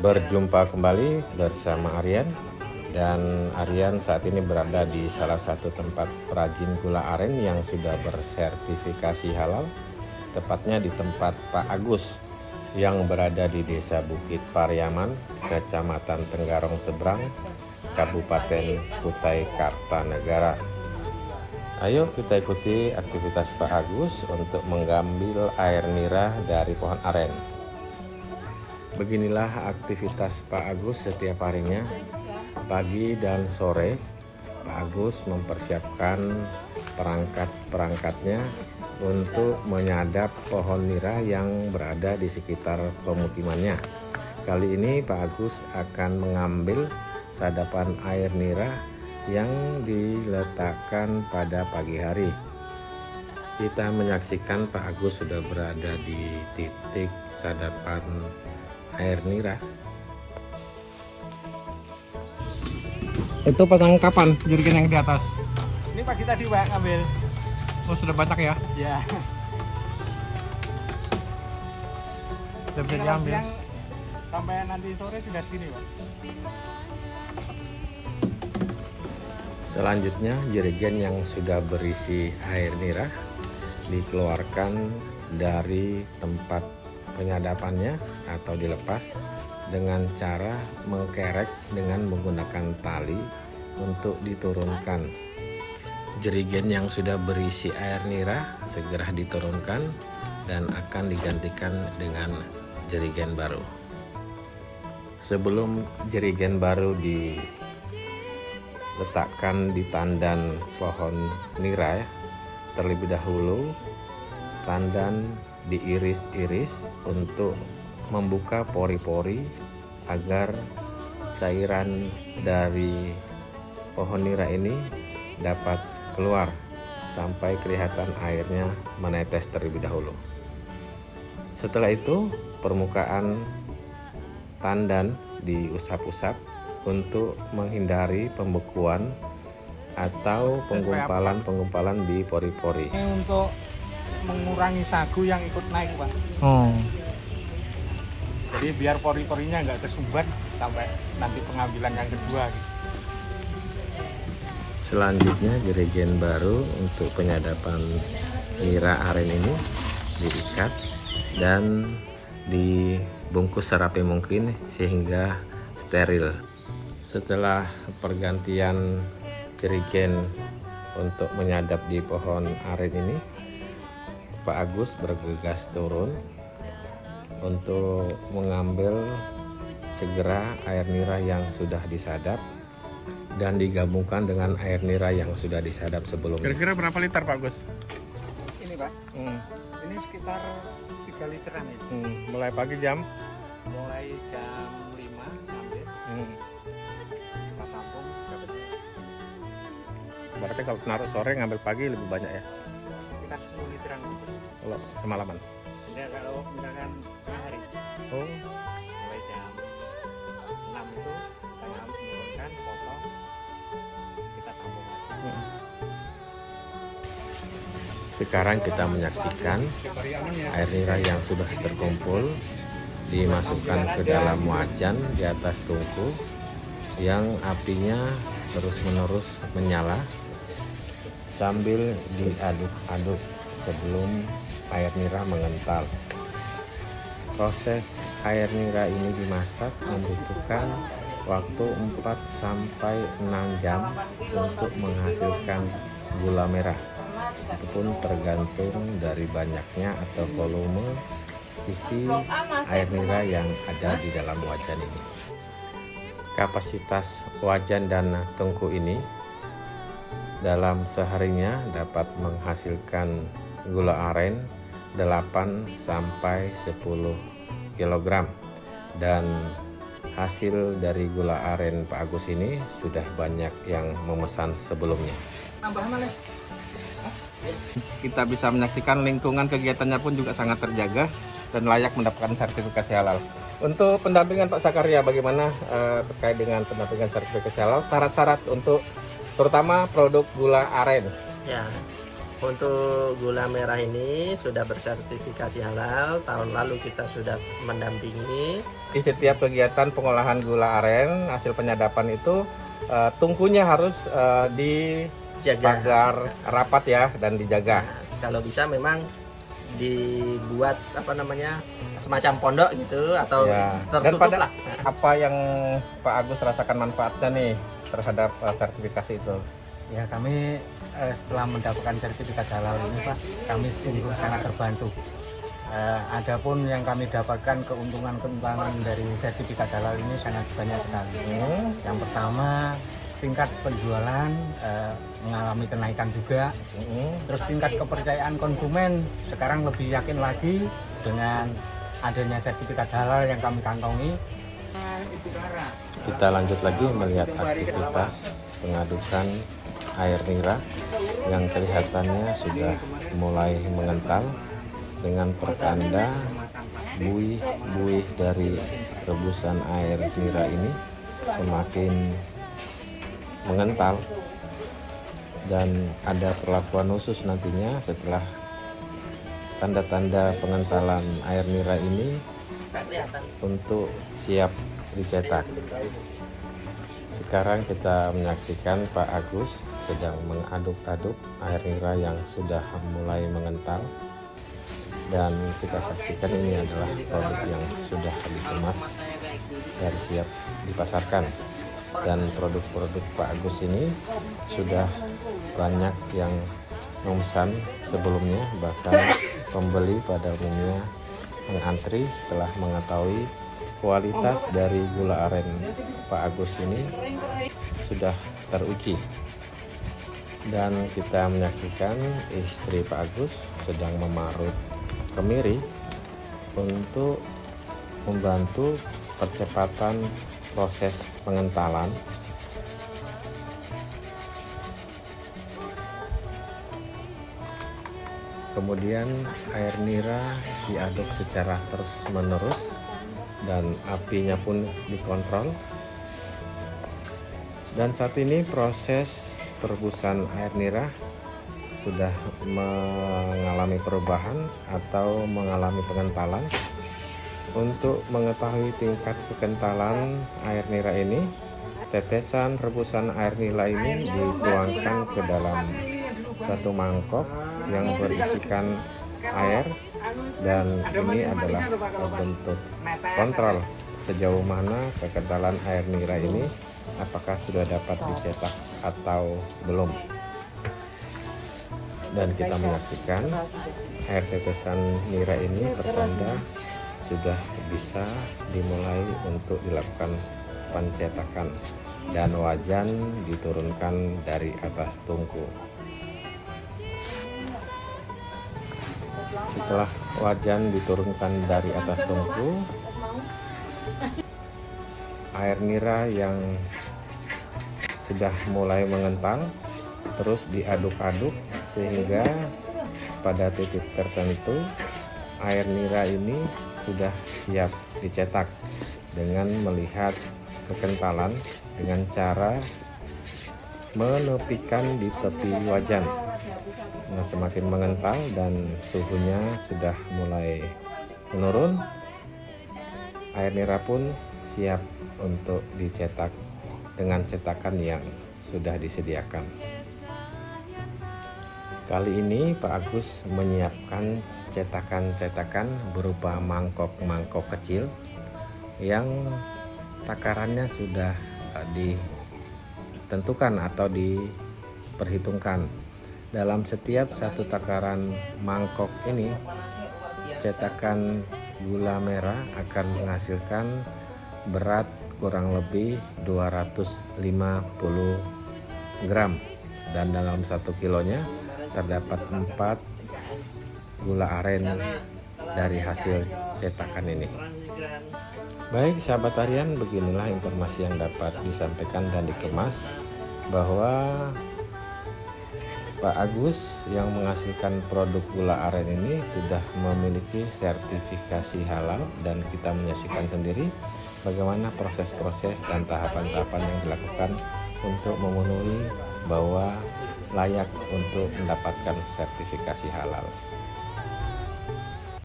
Berjumpa kembali bersama Aryan, dan Aryan saat ini berada di salah satu tempat perajin gula aren yang sudah bersertifikasi halal, tepatnya di tempat Pak Agus yang berada di Desa Bukit Pariaman, Kecamatan Tenggarong Seberang, Kabupaten Kutai Kartanegara. Ayo kita ikuti aktivitas Pak Agus untuk mengambil air nira dari pohon aren. Beginilah aktivitas Pak Agus setiap harinya. Pagi dan sore, Pak Agus mempersiapkan perangkat-perangkatnya untuk menyadap pohon nira yang berada di sekitar pemukimannya. Kali ini Pak Agus akan mengambil sadapan air nira yang diletakkan pada pagi hari. Kita menyaksikan Pak Agus sudah berada di titik sadapan air nira. Itu pasang kapan jerigen yang di atas? Ini pagi tadi Pak ngambil. Oh, sudah banyak ya? Ya. Sudah bisa Kalau diambil. siang sampai nanti sore sudah segini Pak. Selanjutnya jerigen yang sudah berisi air nira dikeluarkan dari tempat penyadapannya atau dilepas dengan cara mengkerek dengan menggunakan tali untuk diturunkan. Jerigen yang sudah berisi air nira segera diturunkan dan akan digantikan dengan jerigen baru. Sebelum jerigen baru diletakkan di tandan pohon nira, terlebih dahulu tandan diiris-iris untuk membuka pori-pori agar cairan dari pohon nira ini dapat keluar sampai kelihatan airnya menetes terlebih dahulu. Setelah itu permukaan tandan diusap-usap untuk menghindari pembekuan atau penggumpalan di pori-pori. Ini untuk mengurangi sagu yang ikut naik Pak. Oh. Jadi biar pori-porinya nggak tersumbat sampai nanti pengambilan yang kedua. Selanjutnya jerigen baru untuk penyadapan nira aren ini diikat dan dibungkus serapi mungkin sehingga steril. Setelah pergantian jerigen untuk menyadap di pohon aren ini, Pak Agus bergegas turun untuk mengambil segera air nira yang sudah disadap dan digabungkan dengan air nira yang sudah disadap sebelumnya. Kira-kira berapa liter Pak Gus? Ini Pak, ini sekitar 3 literan ini. Mulai pagi jam? Mulai jam 5 ngambil. Kita tampung dapatnya Berarti kalau naruh sore ngambil pagi lebih banyak ya? sekitar 10 literan. Kalau semalaman? Ya kalau misalkan tengah hari. Oh. Mulai jam 6 itu kita menurunkan, potong, kita tampung lagi. Sekarang kita menyaksikan air nira yang sudah terkumpul dimasukkan ke dalam wajan di atas tungku yang apinya terus-menerus menyala sambil diaduk-aduk sebelum air nira mengental. Proses air nira ini dimasak membutuhkan waktu 4-6 jam untuk menghasilkan gula merah. Itu pun tergantung dari banyaknya atau volume isi air nira yang ada di dalam wajan ini. Kapasitas wajan dan tungku ini dalam seharinya dapat menghasilkan gula aren 8-10 kg, dan hasil dari gula aren Pak Agus ini sudah banyak yang memesan sebelumnya. Tambah mana? Kita bisa menyaksikan lingkungan kegiatannya pun juga sangat terjaga dan layak mendapatkan sertifikasi halal. Untuk pendampingan Pak Sakarya, bagaimana terkait dengan pendampingan sertifikasi halal, syarat-syarat untuk terutama produk gula aren? Ya, Untuk gula merah ini sudah bersertifikasi halal. Tahun lalu kita sudah mendampingi. Di setiap kegiatan pengolahan gula aren, hasil penyadapan itu tungkunya harus dipagar rapat ya dan dijaga. Nah, kalau bisa memang dibuat semacam pondok gitu atau Ya. Dan tertutup pada lah. apa yang Pak Agus rasakan manfaatnya nih terhadap sertifikasi itu? Ya kami setelah mendapatkan sertifikat halal ini Pak, kami sungguh sangat terbantu. Adapun yang kami dapatkan keuntungan dari sertifikat halal ini sangat banyak sekali. Yang pertama, tingkat penjualan mengalami kenaikan juga. Terus tingkat kepercayaan konsumen sekarang lebih yakin lagi dengan adanya sertifikat halal yang kami kantongi. Kita lanjut lagi melihat aktivitas pengadukan air nira yang kelihatannya sudah mulai mengental dengan pertanda buih-buih dari rebusan air nira ini semakin mengental, dan ada perlakuan khusus nantinya setelah tanda-tanda pengentalan air nira ini untuk siap dicetak. Sekarang kita menyaksikan Pak Agus sedang mengaduk-aduk air nira yang sudah mulai mengental, dan kita saksikan ini adalah produk yang sudah dikemas dan siap dipasarkan. Dan produk-produk Pak Agus ini sudah banyak yang memesan sebelumnya, bahkan pembeli pada umumnya mengantri setelah mengetahui kualitas dari gula aren Pak Agus ini sudah teruji. Dan kita menyaksikan istri Pak Agus sedang memarut kemiri untuk membantu percepatan proses pengentalan. Kemudian air nira diaduk secara terus-menerus dan apinya pun dikontrol. Dan saat ini proses perebusan air nira sudah mengalami perubahan atau mengalami pengentalan. Untuk mengetahui tingkat kekentalan air nira ini, tetesan rebusan air nira ini dituangkan ke dalam satu mangkok yang berisikan air, dan ini adalah bentuk kontrol sejauh mana kekentalan air nira ini apakah sudah dapat dicetak atau belum. Dan kita menyaksikan air tetesan nira ini pertanda sudah bisa dimulai untuk dilakukan pencetakan, dan wajan diturunkan dari atas tungku. Setelah wajan diturunkan dari atas tungku, air nira yang sudah mulai mengental terus diaduk-aduk sehingga pada titik tertentu air nira ini sudah siap dicetak dengan melihat kekentalan dengan cara menepikan di tepi wajan. Nah, semakin mengental dan suhunya sudah mulai menurun, air nira pun siap untuk dicetak dengan cetakan yang sudah disediakan. Kali ini Pak Agus menyiapkan cetakan-cetakan berupa mangkok-mangkok kecil yang takarannya sudah ditentukan atau diperhitungkan. Dalam setiap satu takaran mangkok ini, cetakan gula merah akan menghasilkan berat kurang lebih 250 gram, dan dalam 1 kilonya terdapat 4 gula aren dari hasil cetakan ini. Baik sahabat harian, beginilah informasi yang dapat disampaikan dan dikemas, bahwa Pak Agus yang menghasilkan produk gula aren ini sudah memiliki sertifikasi halal, dan kita menyaksikan sendiri bagaimana proses-proses dan tahapan-tahapan yang dilakukan untuk memenuhi bahwa layak untuk mendapatkan sertifikasi halal.